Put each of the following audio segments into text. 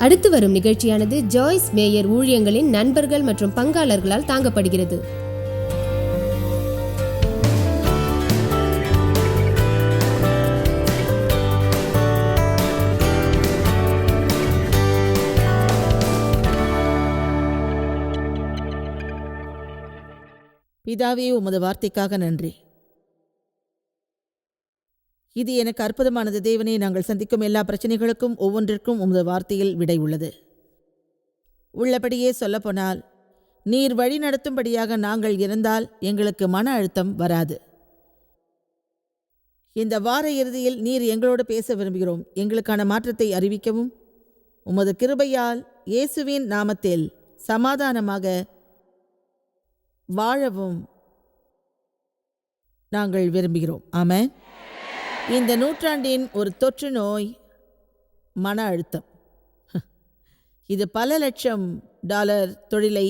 அடுத்து வரும் நிகழ்ச்சியானது ஜாய்ஸ் மேயர் ஊழியங்களின் நண்பர்கள் மற்றும் பங்காளர்களால் தாங்கப்படுகிறது. பிதாவே, உமது வார்த்தைக்காக நன்றி. இது எனக்கு அற்புதமானது. தேவனே, நாங்கள் சந்திக்கும் எல்லா பிரச்சனைகளுக்கும் ஒவ்வொன்றிற்கும் உமது வார்த்தையில் விடை உள்ளது. உள்ளபடியே சொல்லப்போனால், நீர் வழி நடத்தும்படியாக நாங்கள் இருந்தால் எங்களுக்கு மன அழுத்தம் வராது. இந்த வார இறுதியில் நீர் எங்களோடு பேச விரும்புகிறோம். எங்களுக்கான மாற்றத்தை அறிவிக்கவும் உமது கிருபையால் இயேசுவின் நாமத்தில் சமாதானமாக வாழவும் நாங்கள் விரும்புகிறோம். ஆமென். இந்த நூற்றாண்டின் ஒரு தொற்று நோய் மன அழுத்தம். இது பல லட்சம் டாலர் தொழிலை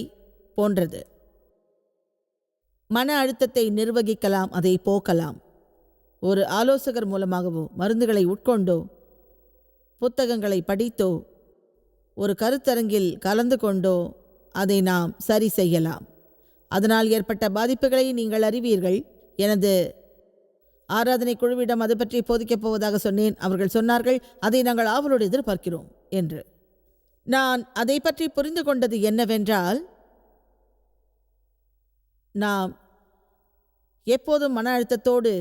போன்றது. மன அழுத்தத்தை நிர்வகிக்கலாம், அதை போக்கலாம். ஒரு ஆலோசகர் மூலமாகவோ, மருந்துகளை உட்கொண்டோ, புத்தகங்களை படித்தோ, ஒரு கருத்தரங்கில் கலந்து கொண்டோ அதை நாம் சரி செய்யலாம். அதனால் ஏற்பட்ட பாதிப்புகளை நீங்கள் அறிவீர்கள். எனது ஆராதனை குழுவிடம் அது பற்றி போதிக்கப் போவதாக சொன்னேன். அவர்கள் சொன்னார்கள், அதை நாங்கள் ஆவலோடு எதிர்பார்க்கிறோம் என்று. நான் அதை பற்றி புரிந்து கொண்டது என்னவென்றால், நாம் எப்போதும் மன அழுத்தத்தோடு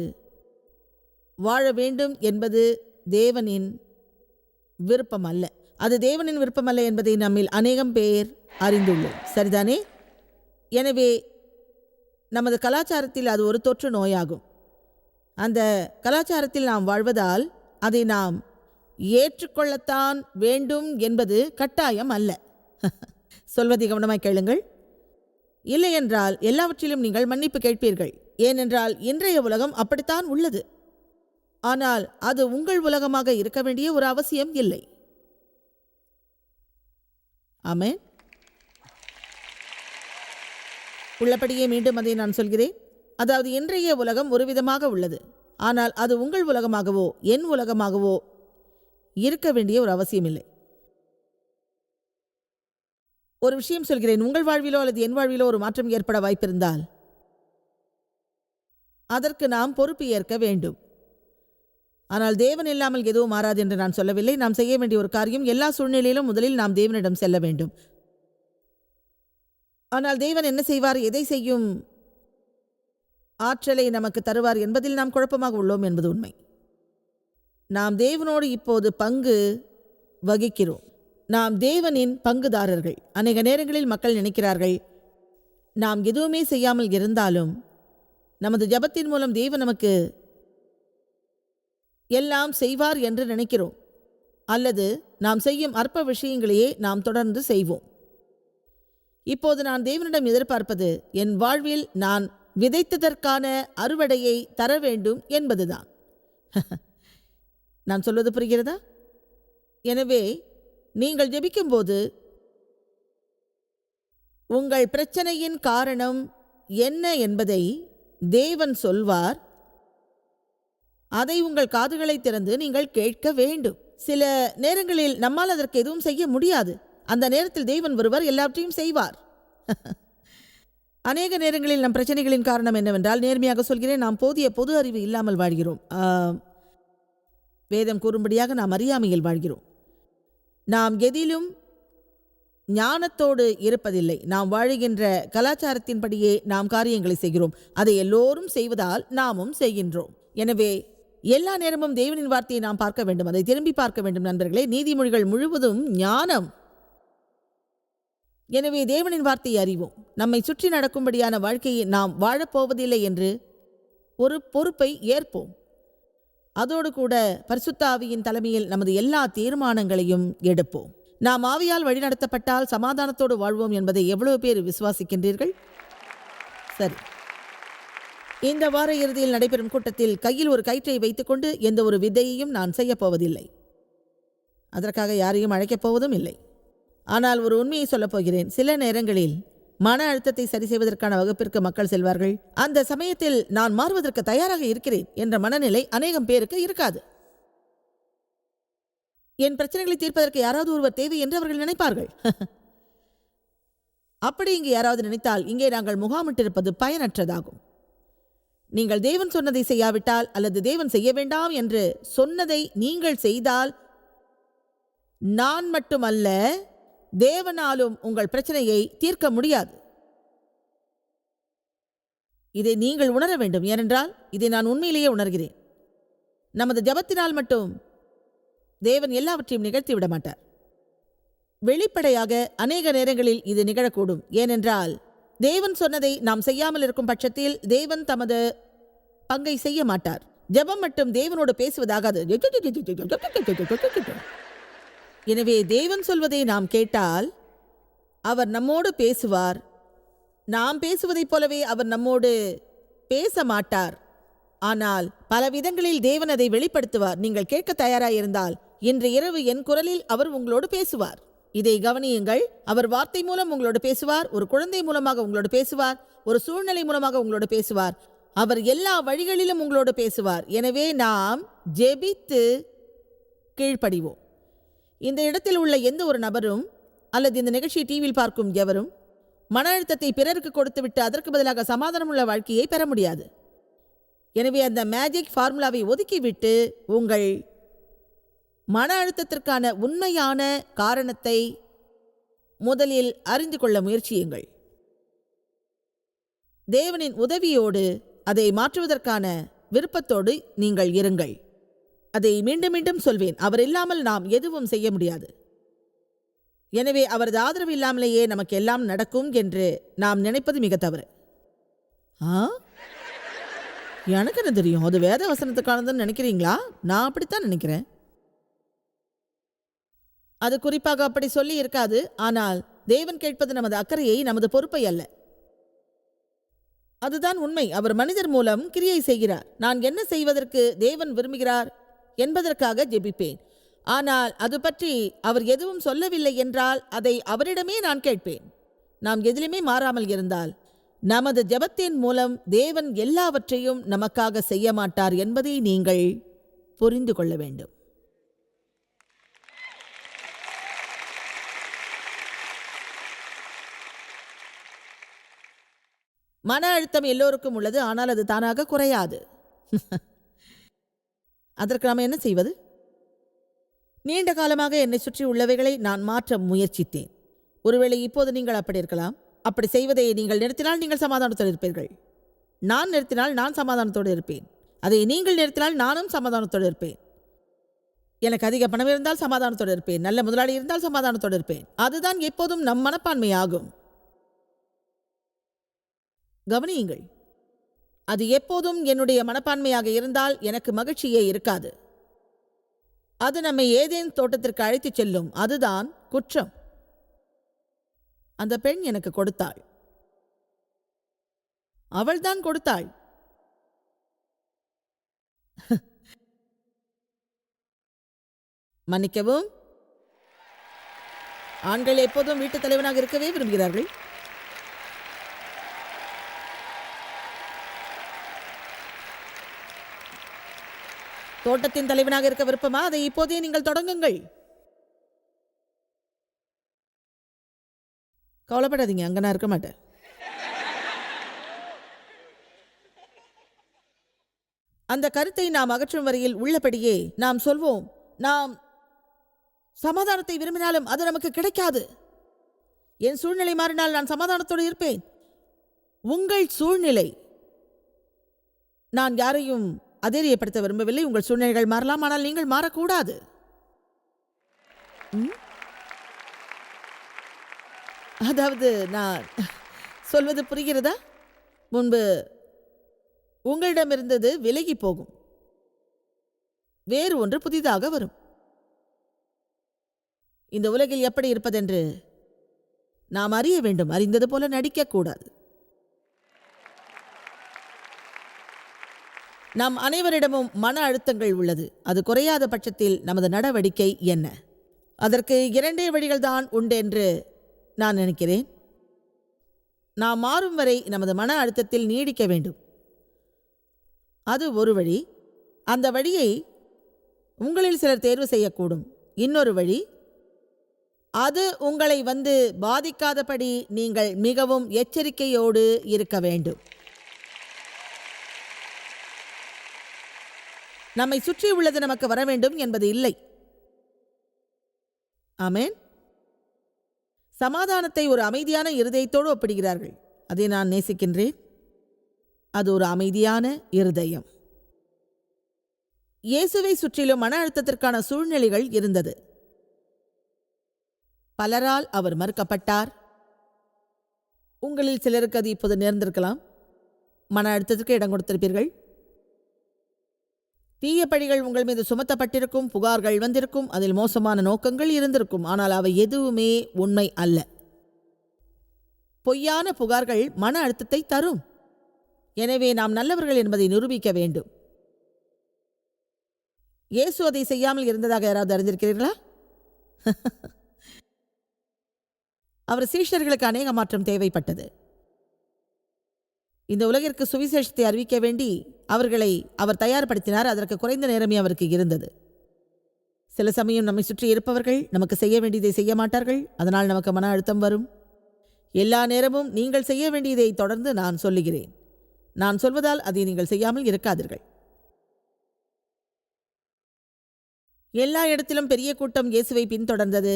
வாழ வேண்டும் என்பது தேவனின் விருப்பம் அல்ல. அது தேவனின் விருப்பமல்ல என்பதை நம்மில் அநேகம் பேர் அறிந்துள்ளோம். சரிதானே? எனவே நமது கலாச்சாரத்தில் அது ஒரு தொற்று நோயாகும். அந்த கலாச்சாரத்தில் நாம் வாழ்வதால் அதை நாம் ஏற்றுக்கொள்ளத்தான் வேண்டும் என்பது கட்டாயம் அல்ல. சொல்வதை கவனமாய் கேளுங்கள். இல்லையென்றால் எல்லாவற்றிலும் நீங்கள் மன்னிப்பு கேட்பீர்கள். ஏனென்றால் இன்றைய உலகம் அப்படித்தான் உள்ளது. ஆனால் அது உங்கள் உலகமாக இருக்க வேண்டிய ஒரு அவசியம் இல்லை. ஆமென். உள்ளபடியே மீண்டும் அதை நான் சொல்கிறேன். அதாவது இன்றைய உலகம் ஒரு விதமாக உள்ளது. ஆனால் அது உங்கள் உலகமாகவோ என் உலகமாகவோ இருக்க வேண்டிய ஒரு அவசியம் இல்லை. ஒரு விஷயம் சொல்கிறேன். உங்கள் வாழ்விலோ அல்லது என் வாழ்விலோ ஒரு மாற்றம் ஏற்பட வாய்ப்பிருந்தால் அதற்கு நாம் பொறுப்பு ஏற்க வேண்டும். ஆனால் தேவன் இல்லாமல் எதுவும் மாறாது என்று நான் சொல்லவில்லை. நாம் செய்ய வேண்டிய ஒரு காரியம், எல்லா சூழ்நிலையிலும் முதலில் நாம் தேவனிடம் செல்ல வேண்டும். ஆனால் தேவன் என்ன செய்வார், எதை செய்யும் ஆற்றலை நமக்கு தருவார் என்பதில் நாம் குழப்பமாக உள்ளோம் என்பது உண்மை. நாம் தேவனோடு இப்போது பங்கு வகிக்கிறோம். நாம் தேவனின் பங்குதாரர்கள். அநேக நேரங்களில் மக்கள் நினைக்கிறார்கள், நாம் எதுவுமே செய்யாமல் இருந்தாலும் நமது ஜெபத்தின் மூலம் தேவன் நமக்கு எல்லாம் செய்வார் என்று நினைக்கிறோம். அல்லது நாம் செய்யும் அற்ப விஷயங்களையே நாம் தொடர்ந்து செய்வோம். இப்போது நான் தேவனிடம் எதிர்பார்ப்பது என் வாழ்வில் நான் விதைத்ததற்கான அறுவடையை தர வேண்டும் என்பதுதான். நான் சொல்வது புரிகிறதா? எனவே நீங்கள் ஜெபிக்கும்போது உங்கள் பிரச்சனையின் காரணம் என்ன என்பதை தேவன் சொல்வார். அதை உங்கள் காதுகளை திறந்து நீங்கள் கேட்க வேண்டும். சில நேரங்களில் நம்மால் அதற்கு எதுவும் செய்ய முடியாது. அந்த நேரத்தில் தேவன் ஒருவர் எல்லாவற்றையும் செய்வார். அநேக நேரங்களில் நம் பிரச்சனைகளின் காரணம் என்னவென்றால், நேர்மையாக சொல்கிறேன், நாம் போதிய பொது அறிவு இல்லாமல் வாழ்கிறோம். வேதம் கூறும்படியாக நாம் அறியாமையில் வாழ்கிறோம். நாம் எதிலும் ஞானத்தோடு இருப்பதில்லை. நாம் வாழுகின்ற கலாச்சாரத்தின்படியே நாம் காரியங்களை செய்கிறோம். அதை எல்லோரும் செய்வதால் நாமும் செய்கின்றோம். எனவே எல்லா நேரமும் தேவனின் வார்த்தையை நாம் பார்க்க வேண்டும், அதை திரும்பி பார்க்க வேண்டும். நண்பர்களே, நீதிமொழிகள் முழுவதும் ஞானம். எனவே தேவனின் வார்த்தையை அறிவோம். நம்மை சுற்றி நடக்கும்படியான வாழ்க்கையை நாம் வாழப்போவதில்லை என்று ஒரு பொறுப்பை ஏற்போம். அதோடு கூட பரிசுத்த ஆவியின் தலைமையில் நமது எல்லா தீர்மானங்களையும் எடுப்போம். நாம் ஆவியால் வழிநடத்தப்பட்டால் சமாதானத்தோடு வாழ்வோம் என்பதை எவ்வளவு பேர் விசுவாசிக்கின்றீர்கள்? சரி, இந்த வார இறுதியில் நடைபெறும் கூட்டத்தில் கையில் ஒரு கயிற்றை வைத்துக்கொண்டு எந்த ஒரு வித்தையையும் நான் செய்யப்போவதில்லை. அதற்காக யாரையும் அழைக்கப் போவதும் இல்லை. ஆனால் ஒரு உண்மையை சொல்லப் போகிறேன். சில நேரங்களில் மன அழுத்தத்தை சரி செய்வதற்கான வகுப்பிற்கு மக்கள் செல்வார்கள். அந்த சமயத்தில் நான் மாறுவதற்கு தயாராக இருக்கிறேன் என்ற மனநிலை அநேகம் பேருக்கு இருக்காது. என் பிரச்சனைகளை தீர்ப்பதற்கு யாராவது ஒருவர் தேவை என்று அவர்கள் நினைப்பார்கள். அப்படி இங்கே யாராவது நினைத்தால் இங்கே நாங்கள் முகாமிட்டிருப்பது பயனற்றதாகும். நீங்கள் தேவன் சொன்னதை செய்யாவிட்டால் அல்லது தேவன் செய்ய வேண்டாம் என்று சொன்னதை நீங்கள் செய்தால் நான் மட்டுமல்ல, தேவனாலும் உங்கள் பிரச்சனையை தீர்க்க முடியாது. இதை நீங்கள் உணர வேண்டும். ஏனென்றால் இதை நான் உண்மையிலேயே உணர்கிறேன். நமது ஜபத்தினால் மட்டும் தேவன் எல்லாவற்றையும் நிகழ்த்திவிட மாட்டார். வெளிப்படையாக அநேக நேரங்களில் இது நிகழக்கூடும். ஏனென்றால் தேவன் சொன்னதை நாம் செய்யாமல் இருக்கும் பட்சத்தில் தேவன் தமது பங்கை செய்ய மாட்டார். ஜெபம் மட்டும் தேவனோடு பேசுவதாகாது. எனவே தேவன் சொல்வதை நாம் கேட்டால் அவர் நம்மோடு பேசுவார். நாம் பேசுவதைப் போலவே அவர் நம்மோடு பேச மாட்டார். ஆனால் பல விதங்களில் தேவன் அதை வெளிப்படுத்துவார். நீங்கள் கேட்க தயாராயிருந்தால் இன்று இரவு என் குரலில் அவர் உங்களோடு பேசுவார். இதை கவனியுங்கள். அவர் வார்த்தை மூலம் உங்களோடு பேசுவார், ஒரு குழந்தை மூலமாக உங்களோடு பேசுவார், ஒரு சூழ்நிலை மூலமாக உங்களோடு பேசுவார். அவர் எல்லா வழிகளிலும் உங்களோடு பேசுவார். எனவே நாம் ஜெபித்து கீழ்ப்படிவோம். இந்த இடத்தில் உள்ள எந்த ஒரு நபரும் அல்லது இந்த நிகழ்ச்சியை டிவியில் பார்க்கும் எவரும் மன அழுத்தத்தை பிறருக்கு கொடுத்துவிட்டு அதற்கு பதிலாக சமாதானமுள்ள வாழ்க்கையை பெற முடியாது. எனவே அந்த மேஜிக் ஃபார்முலாவை ஒதுக்கிவிட்டு உங்கள் மன அழுத்தத்திற்கான உண்மையான காரணத்தை முதலில் அறிந்து கொள்ள முயற்சியுங்கள். தேவனின் உதவியோடு அதை மாற்றுவதற்கான விருப்பத்தோடு நீங்கள் இருங்கள். அதை மீண்டும் மீண்டும் சொல்வேன். அவர் இல்லாமல் நாம் எதுவும் செய்ய முடியாது. எனவே அவரது ஆதரவு இல்லாமலேயே நமக்கு எல்லாம் நடக்கும் என்று நாம் நினைப்பது மிக தவறு. எனக்கு என்ன தெரியும், அது வேத வசனத்துக்கானதுன்னு நினைக்கிறீங்களா? நான் அப்படித்தான் நினைக்கிறேன். அது குறிப்பாக அப்படி சொல்லி இருக்காது. ஆனால் தேவன் கேட்பது நமது அக்கறையை, நமது பொறுப்பை அல்ல. அதுதான் உண்மை. அவர் மனிதர் மூலம் கிரியை செய்கிறார். நான் என்ன செய்வதற்கு தேவன் விரும்புகிறார் என்பதற்காக ஜெபிப்பேன். ஆனால் அது பற்றி அவர் எதுவும் சொல்லவில்லை என்றால் அதை அவரிடமே நான் கேட்பேன். நாம் எதிலுமே மாறாமல் இருந்தால் நமது ஜெபத்தின் மூலம் தேவன் எல்லாவற்றையும் நமக்காக செய்ய மாட்டார் என்பதை நீங்கள் புரிந்து கொள்ள வேண்டும். மன அழுத்தம் எல்லோருக்கும் உள்ளது. ஆனால் அது தானாக குறையாது. அதற்கு நாம் என்ன செய்வது? நீண்ட காலமாக என்னை சுற்றி உள்ளவைகளை நான் மாற்ற முயற்சித்தேன். ஒருவேளை இப்போது நீங்கள் அப்படி இருக்கலாம். அப்படி செய்வதை நீங்கள் நிறுத்தினால் நீங்கள் சமாதானத்தோடு இருப்பீர்கள். நான் நிறுத்தினால் நான் சமாதானத்தோடு இருப்பேன். அதை நீங்கள் நிறுத்தினால் நானும் சமாதானத்தோடு இருப்பேன். எனக்கு அதிக பணம் இருந்தால் சமாதானத்தோடு இருப்பேன். நல்ல முதலாளி இருந்தால் சமாதானத்தோடு இருப்பேன். அதுதான் எப்போதும் நம் மனப்பான்மையாகும். கவனியுங்கள். அது எப்போதும் என்னுடைய மனப்பான்மையாக இருந்தால் எனக்கு மகிழ்ச்சியே இருக்காது. அது நம்மை ஏதேன் தோட்டத்திற்கு அழைத்துச் செல்லும். அதுதான் குற்றம். அந்த பெண் எனக்கு கொடுத்தாள். அவள்தான் கொடுத்தாள். மன்னிக்கவும், ஆண்கள் எப்போதும் வீட்டுத் தலைவனாக இருக்கவே விரும்புகிறார்கள். தோட்டத்தின் தலைவனாக இருக்க விருப்பமா? அதை இப்போதே நீங்கள் தொடங்குங்கள். கவலைப்படாதீங்க, அங்க நான் இருக்க மாட்டேன். அந்த கருத்தை நாம் அகற்றும் வரையில் உள்ளபடியே நாம் சொல்வோம், நாம் சமாதானத்தை விரும்பினாலும் அது நமக்கு கிடைக்காது. என் சூழ்நிலை மாறினால் நான் சமாதானத்தோடு இருப்பேன். உங்கள் சூழ்நிலை, நான் யாரையும் அதேரியப்படுத்த விரும்பவில்லை. உங்கள் சூழ்நிலைகள் மாறலாம், ஆனால் நீங்கள் மாறக்கூடாது. அதாவது நான் சொல்வது புரிகிறதா? முன்பு உங்களிடம் இருந்தது விலகி போகும், வேறு ஒன்று புதிதாக வரும். இந்த உலகில் எப்படி இருப்பதென்று நாம் அறிய வேண்டும். அறிந்தது போல நடிக்கக்கூடாது. நாம் அனைவரிடமும் மன அழுத்தங்கள் உள்ளது. அது குறையாத பட்சத்தில் நமது நடவடிக்கை என்ன? அதற்கு 2 வழிகள்தான் உண்டு என்று நான் நினைக்கிறேன். நாம் மாறும் வரை நமது மன அழுத்தத்தில் நீடிக்க வேண்டும். அது ஒரு வழி. அந்த வழியை உங்களில் சிலர் தேர்வு செய்யக்கூடும். இன்னொரு வழி, அது உங்களை வந்து பாதிக்காதபடி நீங்கள் மிகவும் எச்சரிக்கையோடு இருக்க வேண்டும். நம்மை சுற்றி உள்ளது நமக்கு வர வேண்டும் என்பது இல்லை. ஆமென். சமாதானத்தை ஒரு அமைதியான இருதயத்தோடு ஒப்பிடுகிறார்கள். அதை நான் நேசிக்கின்றேன். அது ஒரு அமைதியான இருதயம். இயேசுவை சுற்றிலும் மன அழுத்தத்திற்கான சூழ்நிலைகள் இருந்தது. பலரால் அவர் மறுக்கப்பட்டார். உங்களில் சிலருக்கு அது இப்போது நேர்ந்திருக்கலாம். மன அழுத்தத்திற்கு இடம் கொடுத்திருப்பீர்கள். தீய பழிகள் உங்கள் மீது சுமத்தப்பட்டிருக்கும், புகார்கள் வந்திருக்கும், அதில் மோசமான நோக்கங்கள் இருந்திருக்கும். ஆனால் அவை எதுவுமே உண்மை அல்ல. பொய்யான புகார்கள் மன அழுத்தத்தை தரும். எனவே நாம் நல்லவர்கள் என்பதை நிரூபிக்க வேண்டும். இயேசு அதை செய்யாமல் இருந்ததாக யாராவது அறிந்திருக்கிறீர்களா? அவர் சீஷர்களுக்கு அநேக மாற்றம் தேவைப்பட்டது. இந்த உலகிற்கு சுவிசேஷத்தை அறிவிக்க வேண்டி அவர்களை அவர் தயார்படுத்தினார். அதற்கு குறைந்த நேரமே அவருக்கு இருந்தது. சில சமயம் நம்மை சுற்றி இருப்பவர்கள் நமக்கு செய்ய வேண்டியதை செய்ய மாட்டார்கள். அதனால் நமக்கு மன அழுத்தம் வரும். எல்லா நேரமும் நீங்கள் செய்ய வேண்டியதை தொடர்ந்து நான் சொல்லுகிறேன். நான் சொல்வதால் அதை நீங்கள் செய்யாமல் இருக்காதீர்கள். எல்லா இடத்திலும் பெரிய கூட்டம் இயேசுவை பின்தொடர்ந்தது.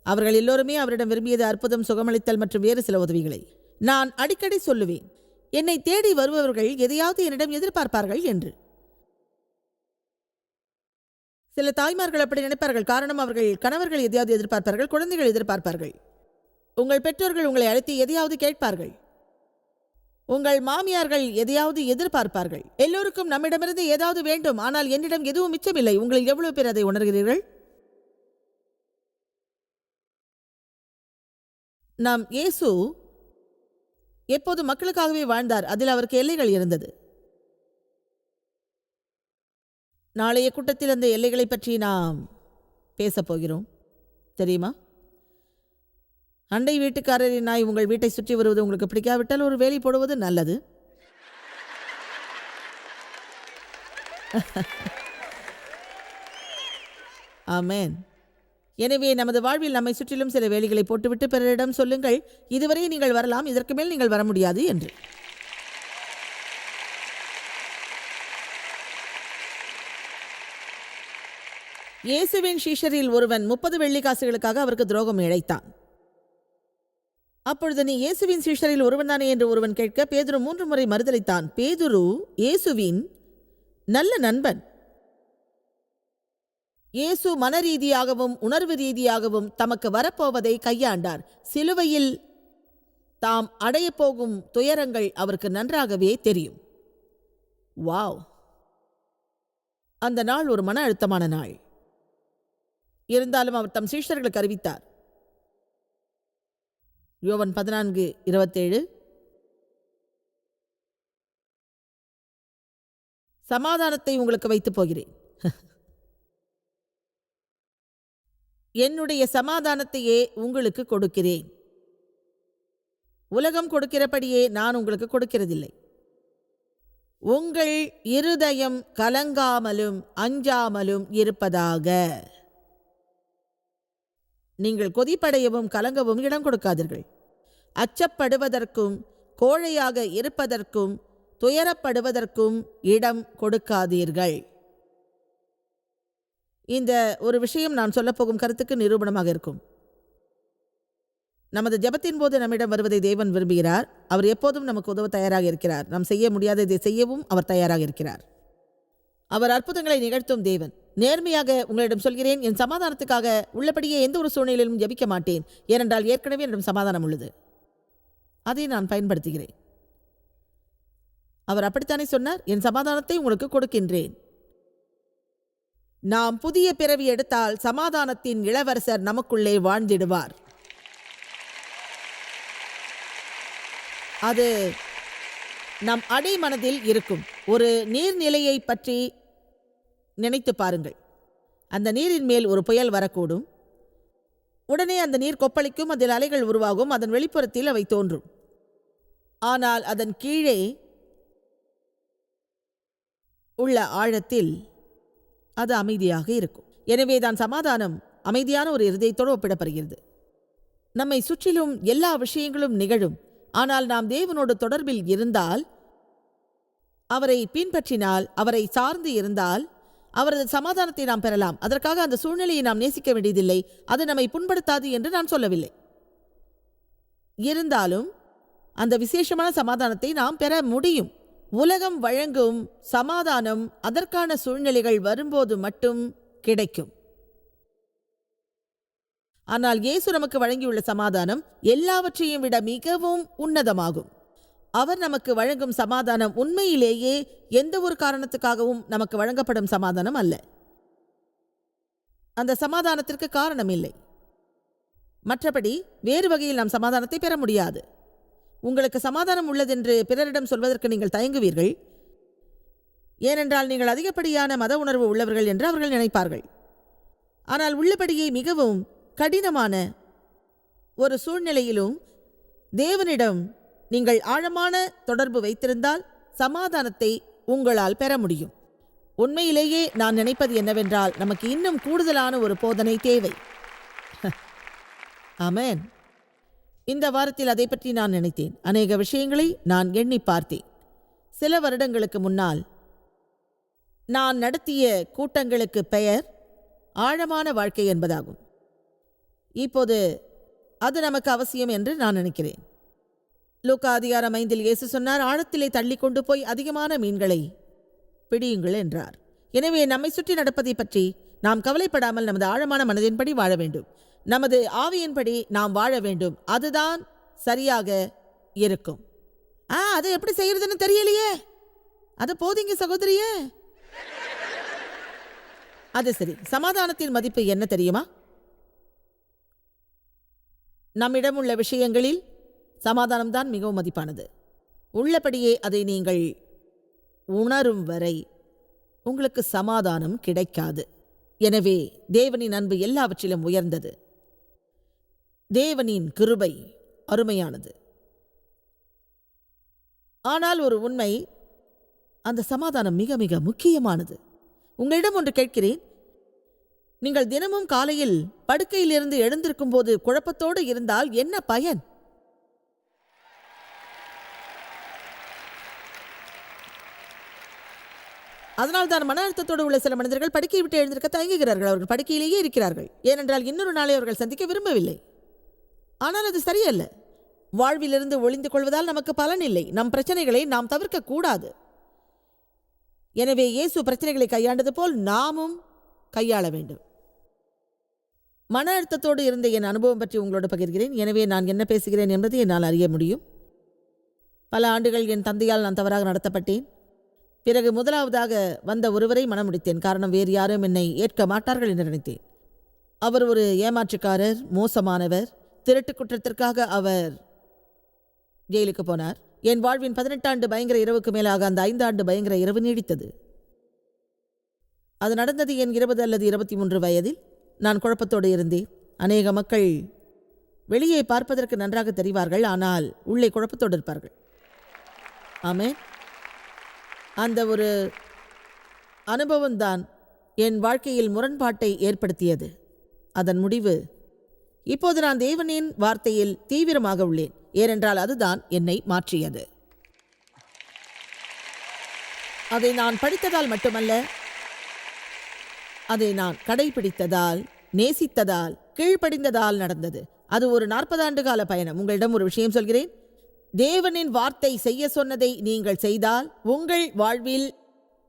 அவர்கள் எல்லோருமே அவரிடம் விரும்பியது அற்புதம், சுகமளித்தல் மற்றும் வேறு சில உதவிகளை. நான் அடிக்கடி சொல்லுவேன், என்னை தேடி வருபவர்கள் எதையாவது என்னிடம் எதிர்பார்ப்பார்கள் என்று. சில தாய்மார்கள் அப்படி நினைப்பார்கள். காரணம், அவர்கள் கணவர்கள் எதையாவது எதிர்பார்ப்பார்கள், குழந்தைகள் எதிர்பார்ப்பார்கள். உங்கள் பெற்றோர்கள் உங்களை அழைத்து எதையாவது கேட்பார்கள். உங்கள் மாமியார்கள் எதையாவது எதிர்பார்ப்பார்கள். எல்லோருக்கும் நம்மிடமிருந்து ஏதாவது வேண்டும். ஆனால் என்னிடம் எதுவும் மிச்சமில்லை. உங்களில் எவ்வளவு பேர் அதை உணர்கிறீர்கள்? நாம் இயேசு எப்போது மக்களுக்காகவே வாழ்ந்தார். அதில் அவருக்கு எல்லைகள் இருந்தது. நாளைய கூட்டத்தில் அந்த எல்லைகளை பற்றி நாம் பேசப்போகிறோம். தெரியுமா? அண்டை வீட்டுக்காரரின் நாய் உங்கள் வீட்டை சுற்றி வருவது உங்களுக்கு பிடிக்காவிட்டால் ஒரு வேலி போடுவது நல்லது. ஆமென். எனவே நமது வாழ்வில் நம்மை சுற்றிலும் சில வேலிகளை போட்டுவிட்டு பிறரிடம் சொல்லுங்கள், இதுவரை நீங்கள் வரலாம், இதற்கு மேல் நீங்கள் வர முடியாது என்று. இயேசுவின் சீஷரில் ஒருவன் 30 வெள்ளிக்காசுகளுக்காக அவருக்கு துரோகம் இழைத்தான். அப்பொழுது, நீ இயேசுவின் சீஷரில் ஒருவன் தானே என்று ஒருவன் கேட்க, பேதுரு 3 முறை மறுதலித்தான். பேதுரு இயேசுவின் நல்ல நண்பன். இயேசு மனரீதியாகவும் உணர்வு ரீதியாகவும் தமக்கு வரப்போவதை கையாண்டார். சிலுவையில் தாம் அடையப்போகும் துயரங்கள் அவருக்கு நன்றாகவே தெரியும். வாவ்! அந்த நாள் ஒரு மன அழுத்தமான நாள். இருந்தாலும் அவர் தம் சீஷர்களுக்கு அறிவித்தார். யோவான் 14:27, சமாதானத்தை உங்களுக்கு வைத்துப் போகிறேன், என்னுடைய சமாதானத்தையே உங்களுக்கு கொடுக்கிறேன். உலகம் கொடுக்கிறபடியே நான் உங்களுக்கு கொடுக்கிறதில்லை. உங்கள் இருதயம் கலங்காமலும் அஞ்சாமலும் இருப்பதாக. நீங்கள் கொதிப்படையவும் கலங்கவும் இடம் கொடுக்காதீர்கள். அச்சப்படுவதற்கும் கோழையாக இருப்பதற்கும் துயரப்படுவதற்கும் இடம் கொடுக்காதீர்கள். இந்த ஒரு விஷயம் நான் சொல்லப்போகும் கருத்துக்கு நிரூபணமாக இருக்கும். நமது ஜெபத்தின் போது நம்மிடம் வருவதை தேவன் விரும்புகிறார். அவர் எப்போதும் நமக்கு உதவ தயாராக இருக்கிறார். நாம் செய்ய முடியாததை செய்யவும் அவர் தயாராக இருக்கிறார். அவர் அற்புதங்களை நிகழ்த்தும் தேவன். நேர்மையாக உங்களிடம் சொல்கிறேன், என் சமாதானத்துக்காக உள்ளபடியே எந்த ஒரு சூழ்நிலையிலும் ஜெபிக்க மாட்டேன். ஏனென்றால் ஏற்கனவே என்னிடம் சமாதானம் உள்ளது. அதை நான் பயன்படுத்துகிறேன். அவர் அப்படித்தானே சொன்னார், என் சமாதானத்தை உங்களுக்கு கொடுக்கின்றேன். நாம் புதிய பிறவி எடுத்தால் சமாதானத்தின் இளவரசர் நமக்குள்ளே வாழ்ந்திடுவார். அது நம் அடிமனதில் இருக்கும். ஒரு நீர்நிலையை பற்றி நினைத்து பாருங்கள். அந்த நீரின் மேல் ஒரு புயல் வரக்கூடும். உடனே அந்த நீர் கொப்பளிக்கும், அதில் அலைகள் உருவாகும், அதன் வெளிப்புறத்தில் அவை தோன்றும். ஆனால் அதன் கீழே உள்ள ஆழத்தில் அது அமைதியாக இருக்கும். எனவே தான் சமாதானம் அமைதியான ஒரு இருதயத்தோடு ஒப்பிடப்படுகிறது. நம்மை சுற்றிலும் எல்லா விஷயங்களும் நிகழும். ஆனால் நாம் தேவனோடு தொடர்பில் இருந்தால், அவரை பின்பற்றினால், அவரை சார்ந்து இருந்தால், அவரது சமாதானத்தை நாம் பெறலாம். அதற்காக அந்த சூழ்நிலையை நாம் நேசிக்க வேண்டியதில்லை. அது நம்மை புண்படுத்தாது என்று நான் சொல்லவில்லை. இருந்தாலும் அந்த விசேஷமான சமாதானத்தை நாம் பெற முடியும். உலகம் வழங்கும் சமாதானம் அதற்கான சூழ்நிலைகள் வரும்போது மட்டும் கிடைக்கும். ஆனால் இயேசு நமக்கு வழங்கியுள்ள சமாதானம் எல்லாவற்றையும் விட மிகவும் உன்னதமாகும். அவர் நமக்கு வழங்கும் சமாதானம் உண்மையிலேயே எந்த ஒரு காரணத்துக்காகவும் நமக்கு வழங்கப்படும் சமாதானம் அல்ல. அந்த சமாதானத்திற்கு காரணம் இல்லை. மற்றபடி வேறு வகையில் நாம் சமாதானத்தை பெற முடியாது. உங்களுக்கு சமாதானம் உள்ளதென்று பிறரிடம் சொல்வதற்கு நீங்கள் தயங்குவீர்கள். ஏனென்றால் நீங்கள் அதிகப்படியான மத உணர்வு உள்ளவர்கள் என்று அவர்கள் நினைப்பார்கள். ஆனால் உள்ளபடியே மிகவும் கடினமான ஒரு சூழ்நிலையிலும் தேவனிடம் நீங்கள் ஆழமான தொடர்பு வைத்திருந்தால் சமாதானத்தை உங்களால் பெற முடியும். உண்மையிலேயே நான் நினைப்பது என்னவென்றால், நமக்கு இன்னும் கூடுதலான ஒரு போதனை தேவை. ஆமென். இந்த வாரத்தில் அதை பற்றி நான் நினைத்தேன். அநேக விஷயங்களை நான் எண்ணி பார்த்தேன். சில வருடங்களுக்கு முன்னால் நான் நடத்திய கூட்டங்களுக்கு பெயர் ஆழமான வாழ்க்கை என்பதாகும். இப்போது அது நமக்கு அவசியம் என்று நான் நினைக்கிறேன். லூக்கா அதிகாரம் 5 இயேசு சொன்னார், ஆழத்திலே தள்ளி கொண்டு போய் அதிகமான மீன்களை பிடியுங்கள் என்றார். எனவே நம்மை சுற்றி நடப்பதை பற்றி நாம் கவலைப்படாமல் நமது ஆழமான மனதின்படி வாழ வேண்டும். நமது ஆவியின்படி நாம் வாழ வேண்டும். அதுதான் சரியாக இருக்கும். அதை எப்படி செய்யறதுன்னு தெரியலையே. அது போதிங்க சகோதரியே. அது சரி. சமாதானத்தின் மதிப்பு என்ன தெரியுமா? நம்மிடம் உள்ள விஷயங்களில் சமாதானம்தான் மிகவும் மதிப்பானது. உள்ளபடியே அதை நீங்கள் உணரும் வரை உங்களுக்கு சமாதானம் கிடைக்காது. எனவே தேவனின் அன்பு எல்லாவற்றிலும் உயர்ந்தது. தேவனின் கிருபை அருமையானது. ஆனால் ஒரு உண்மை, அந்த சமாதானம் மிக மிக முக்கியமானது. உங்களிடம் ஒன்று கேட்கிறேன். நீங்கள் தினமும் காலையில் படுக்கையிலிருந்து எழுந்திருக்கும் போது குழப்பத்தோடு இருந்தால் என்ன பயன்? அதனால் தான் மன அழுத்தத்தோடு உள்ள சில மனிதர்கள் படுக்கையை விட்டு எழுந்திருக்க தயங்குகிறார்கள். அவர்கள் படுக்கையிலேயே இருக்கிறார்கள். ஏனென்றால் இன்னொரு நாளை அவர்கள் சந்திக்க விரும்பவில்லை. ஆனால் அது சரியல்ல. வாழ்விலிருந்து ஒளிந்து கொள்வதால் நமக்கு பலன் இல்லை. நம் பிரச்சனைகளை நாம் தவிர்க்க கூடாது. எனவே இயேசு பிரச்சனைகளை கையாண்டது போல் நாமும் கையாள வேண்டும். மன அழுத்தத்தோடு இருந்த என் அனுபவம் பற்றி உங்களோடு பகிர்கிறேன். எனவே நான் என்ன பேசுகிறேன் என்பதை என்னால் அறிய முடியும். பல ஆண்டுகள் என் தந்தையால் நான் தவறாக நடத்தப்பட்டேன். பிறகு முதலாவதாக வந்த ஒருவரை மணமுடித்தேன். காரணம், வேறு யாரும் என்னை ஏற்க மாட்டார்கள் என்று நினைத்தேன். அவர் ஒரு ஏமாற்றுக்காரர், மோசமானவர். திருட்டு குற்றத்திற்காக அவர் ஜெயிலுக்கு போனார். என் வாழ்வின் 18 ஆண்டு பயங்கர இரவுக்கு மேலாக அந்த 5 ஆண்டு பயங்கர இரவு நீடித்தது. அது நடந்தது என் 20 அல்லது 23 வயதில். நான் குழப்பத்தோடு இருந்தேன். அநேக மக்கள் வெளியே பார்ப்பதற்கு நன்றாக தெரிவார்கள், ஆனால் உள்ளே குழப்பத்தோடு இருப்பார்கள். ஆமென். அந்த ஒரு அனுபவம்தான் என் வாழ்க்கையில் முரண்பாட்டை ஏற்படுத்தியது. அதன் முடிவு, இப்போது நான் தேவனின் வார்த்தையில் தீவிரமாக உள்ளேன். ஏனென்றால் அதுதான் என்னை மாற்றியது. அதை நான் படித்ததால் மட்டுமல்ல, அதை நான் கடைபிடித்ததால், நேசித்ததால், கீழ்ப்படிந்ததால் நடந்தது. அது ஒரு 40 ஆண்டு கால பயணம். உங்களிடம் ஒரு விஷயம் சொல்கிறேன். தேவனின் வார்த்தை செய்ய சொன்னதை நீங்கள் செய்தால் உங்கள் வாழ்வில்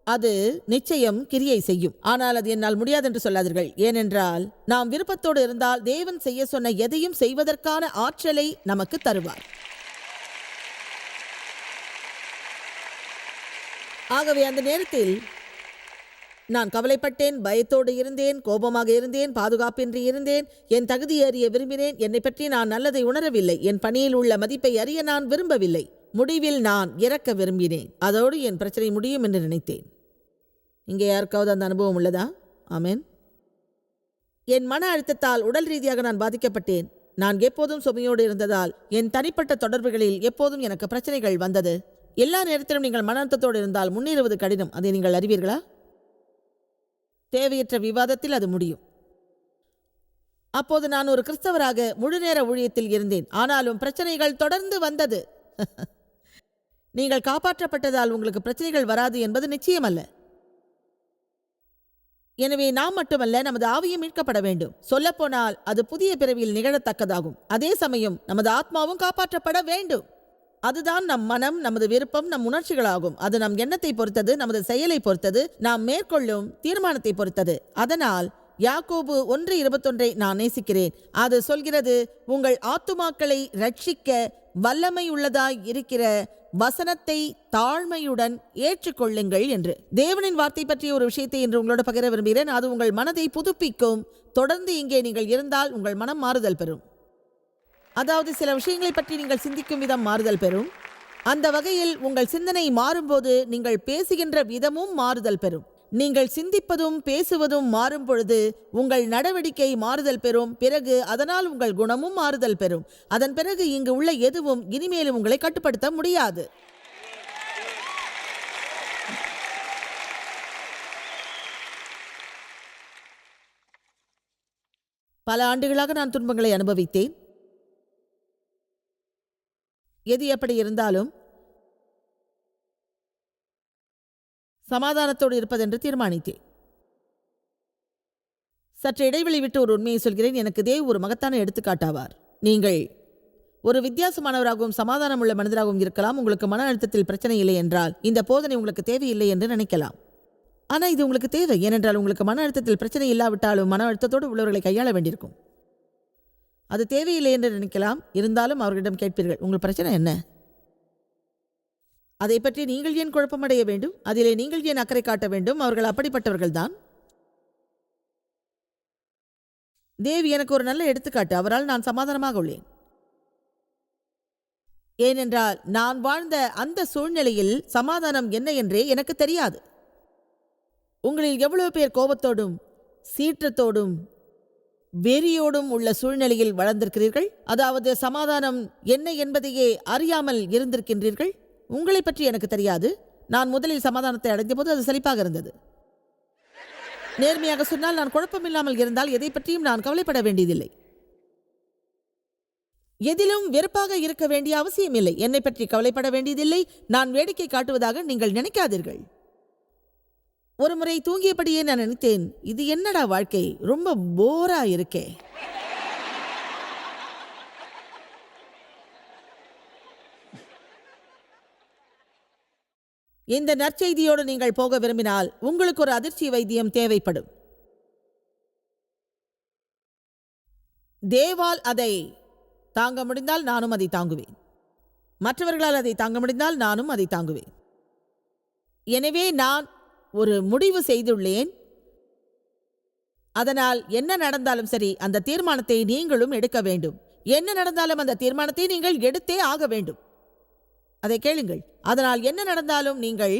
அது நிச்சயம் கிரியை செய்யும். ஆனால் அது என்னால் முடியாது என்று சொல்லாதீர்கள். ஏனென்றால் நாம் விருப்பத்தோடு இருந்தால் தேவன் செய்ய சொன்ன எதையும் செய்வதற்கான ஆற்றலை நமக்கு தருவார். ஆகவே அந்த நேரத்தில் நான் கவலைப்பட்டேன், பயத்தோடு இருந்தேன், கோபமாக இருந்தேன், பாதுகாப்பின்றி இருந்தேன், என் தகுதி அறிய விரும்பினேன். என்னை பற்றி நான் நல்லதை உணரவில்லை. என் பணியில் உள்ள மதிப்பை அறிய நான் விரும்பவில்லை. முடிவில் நான் இறக்க விரும்பினேன். அதோடு என் பிரச்சனை முடியும் என்று நினைத்தேன். இங்கே யாருக்காவது அந்த அனுபவம் உள்ளதா? ஆமென். என் மன அழுத்தத்தால் உடல் ரீதியாக நான் பாதிக்கப்பட்டேன். நான் எப்போதும் சுமையோடு இருந்ததால் என் தனிப்பட்ட தொடர்புகளில் எப்போதும் எனக்கு பிரச்சனைகள் வந்தது. எல்லா நேரத்திலும் நீங்கள் மன அழுத்தத்தோடு இருந்தால் முன்னேறுவது கடினம். அதை நீங்கள் அறிவீர்களா? தேவையற்ற விவாதத்தில் அது முடியும். அப்போது நான் ஒரு கிறிஸ்தவராக முழுநேர ஊழியத்தில் இருந்தேன். ஆனாலும் பிரச்சனைகள் தொடர்ந்து வந்தது. நீங்கள் காப்பாற்றப்பட்டதால் உங்களுக்கு பிரச்சனைகள் வராது என்பது நிச்சயமல்ல. எனவே நாம் மட்டுமல்ல, நமது ஆவியும் மீட்கப்பட வேண்டும். சொல்லப்போனால் அது புதிய பிறவியில் நிகழத்தக்கதாகும். அதே சமயம் நமது ஆத்மாவும் காப்பாற்றப்பட வேண்டும். அதுதான் நம் மனம், நமது விருப்பம், நம் உணர்ச்சிகளாகும். அது நம் எண்ணத்தை பொறுத்தது, நமது செயலை பொறுத்தது, நாம் மேற்கொள்ளும் தீர்மானத்தை பொறுத்தது. அதனால் யாக்கோபு 1:21 நான் நேசிக்கிறேன். அது சொல்கிறது, உங்கள் ஆத்துமாக்களை ரட்சிக்க வல்லமை உள்ளதாய் இருக்கிற வசனத்தை தாழ்மையுடன் ஏற்றுக்கொள்ளுங்கள் என்று. தேவனின் வார்த்தை பற்றிய ஒரு விஷயத்தை இன்று உங்களோட பகிர விரும்புகிறேன். அது உங்கள் மனதை புதுப்பிக்கும். தொடர்ந்து இங்கே நீங்கள் இருந்தால் உங்கள் மனம் மாறுதல் பெறும். அதாவது சில விஷயங்களை பற்றி நீங்கள் சிந்திக்கும் விதம் மாறுதல் பெறும். அந்த வகையில் உங்கள் சிந்தனை மாறும்போது நீங்கள் பேசுகின்ற விதமும் மாறுதல் பெறும். நீங்கள் சிந்திப்பதும் பேசுவதும் மாறும் பொழுது உங்கள் நடவடிக்கை மாறுதல் பெறும். பிறகு அதனால் உங்கள் குணமும் மாறுதல் பெறும். அதன் பிறகு இங்கு உள்ள எதுவும் இனிமேலும் உங்களை கட்டுப்படுத்த முடியாது. பல ஆண்டுகளாக நான் துன்பங்களை அனுபவித்தேன். எது எப்படி இருந்தாலும் சமாதானத்தோடு இருப்பதென்று தீர்மானித்தேன். சற்று இடைவெளி விட்டு ஒரு உண்மையை சொல்கிறேன். எனக்கு தேவ் ஒரு மகத்தான எடுத்துக்காட்டாவார். நீங்கள் ஒரு வித்தியாசமானவராகவும் சமாதானம் உள்ள மனிதராகவும் இருக்கலாம். உங்களுக்கு மன அழுத்தத்தில் பிரச்சனை இல்லை என்றால் இந்த போதனை உங்களுக்கு தேவையில்லை என்று நினைக்கலாம். ஆனால் இது உங்களுக்கு தேவை. ஏனென்றால் உங்களுக்கு மன அழுத்தத்தில் பிரச்சனை இல்லாவிட்டாலும் மன அழுத்தத்தோடு உள்ளவர்களை கையாள வேண்டியிருக்கும். அது தேவையில்லை என்று நினைக்கலாம். இருந்தாலும் அவர்களிடம் கேட்பீர்கள், உங்கள் பிரச்சனை என்ன? அதை பற்றி நீங்கள் ஏன் குழப்பமடைய வேண்டும்? அதிலே நீங்கள் ஏன் அக்கறை காட்ட வேண்டும்? அவர்கள் அப்படிப்பட்டவர்கள்தான். தேவி எனக்கு ஒரு நல்ல எடுத்துக்காட்டு. அவரால் நான் சமாதானமாக உள்ளேன். ஏனென்றால் நான் வாழ்ந்த அந்த சூழ்நிலையில் சமாதானம் என்ன என்றே எனக்கு தெரியாது. உங்களில் எவ்வளவு பேர் கோபத்தோடும் சீற்றத்தோடும் வெறியோடும் உள்ள சூழ்நிலையில் வளர்ந்திருக்கிறீர்கள்? அதாவது சமாதானம் என்ன என்பதையே அறியாமல் இருந்திருக்கின்றீர்கள். உங்களை பற்றி எனக்கு தெரியாது. நான் முதலில் சமாதானத்தை அடைந்த போது அது செழிப்பாக இருந்தது. நேர்மையாக சொன்னால், நான் குழப்பமில்லாமல் இருந்தால் எதை பற்றியும் நான் கவலைப்பட வேண்டியதில்லை. எதிலும் வெறுப்பாக இருக்க வேண்டிய அவசியம் இல்லை. என்னை பற்றி கவலைப்பட வேண்டியதில்லை. நான் வேடிக்கை காட்டுவதாக நீங்கள் நினைக்காதீர்கள். ஒரு முறை தூங்கியபடியே நான் நினைத்தேன், இது என்னடா வாழ்க்கை, ரொம்ப போரா இருக்கே. இந்த நற்செய்தியோடு நீங்கள் போக விரும்பினால் உங்களுக்கு ஒரு அதிர்ச்சி வைத்தியம் தேவைப்படும். தேவால் அதை தாங்க முடிந்தால் நானும் அதை தாங்குவேன். மற்றவர்களால் அதை தாங்க முடிந்தால் நானும் அதை தாங்குவேன். எனவே நான் ஒரு முடிவு செய்துள்ளேன். அதனால் என்ன நடந்தாலும் சரி, அந்த தீர்மானத்தை நீங்களும் எடுக்க வேண்டும். என்ன நடந்தாலும் அந்த தீர்மானத்தை நீங்கள் எடுத்தே ஆக வேண்டும். அதை கேளுங்கள். அதனால் என்ன நடந்தாலும் நீங்கள்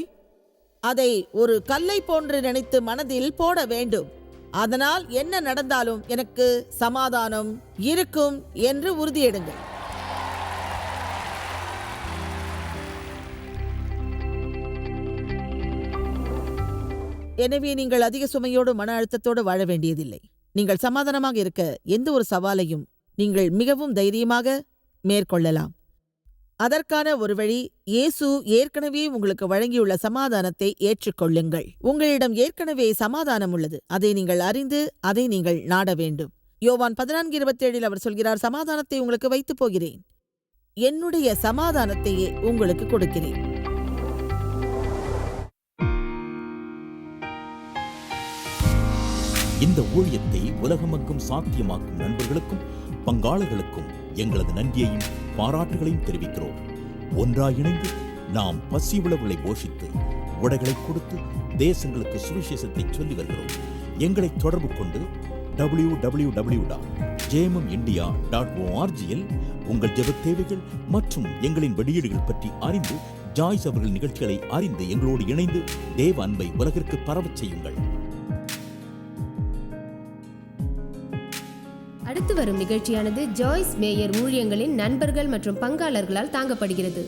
அதை ஒரு கல்லை போன்று நினைத்து மனதில் போட வேண்டும். அதனால் என்ன நடந்தாலும் எனக்கு சமாதானம் இருக்கும் என்று உறுதியெடுங்கள். எனவே நீங்கள் அதிக சுமையோடு மன அழுத்தத்தோடு வாழ வேண்டியதில்லை. நீங்கள் சமாதானமாக இருக்க எந்த ஒரு சவாலையும் நீங்கள் மிகவும் தைரியமாக மேற்கொள்ளலாம். அதற்கான ஒரு வழி, இயேசு ஏற்கனவே உங்களுக்கு வழங்கியுள்ள சமாதானத்தை ஏற்றுக்கொள்ளுங்கள். உங்களிடம் ஏற்கனவே சமாதானம் உள்ளது. அதை நீங்கள் அறிந்து அதை நீங்கள் நாட வேண்டும். யோவான் 14:27 அவர் சொல்கிறார், சமாதானத்தை உங்களுக்கு வைத்து போகிறேன், என்னுடைய சமாதானத்தையே உங்களுக்கு கொடுக்கிறேன். இந்த ஊழியத்தை உலகமெங்கும் சாத்தியமாக்கும் நண்பர்களுக்கும் பங்காளர்களுக்கும் எங்களது நன்றியையும் பாராட்டுகளையும் தெரிவிக்கிறோம். ஒன்றாய் இணைந்து நாம் பசியுள்ளவர்களை போஷித்து உடைகளை கொடுத்து தேசங்களுக்கு சுவிசேஷத்தை சொல்லி வருகிறோம். எங்களை தொடர்பு கொண்டு www.jmumindia.org உங்கள் ஜெபத் தேவைகள் மற்றும் எங்களின் வெளியீடுகள் பற்றி அறிந்து ஜாய்ஸ் அவர்கள் நிகழ்ச்சிகளை அறிந்து எங்களோடு இணைந்து தேவ அன்பை உலகிற்கு பரவச் செய்யுங்கள். அடுத்து வரும் நிகழ்ச்சியானது ஜாய்ஸ் மேயர் ஊழியங்களின் நண்பர்கள் மற்றும் பங்காளர்களால் தாங்கப்படுகிறது.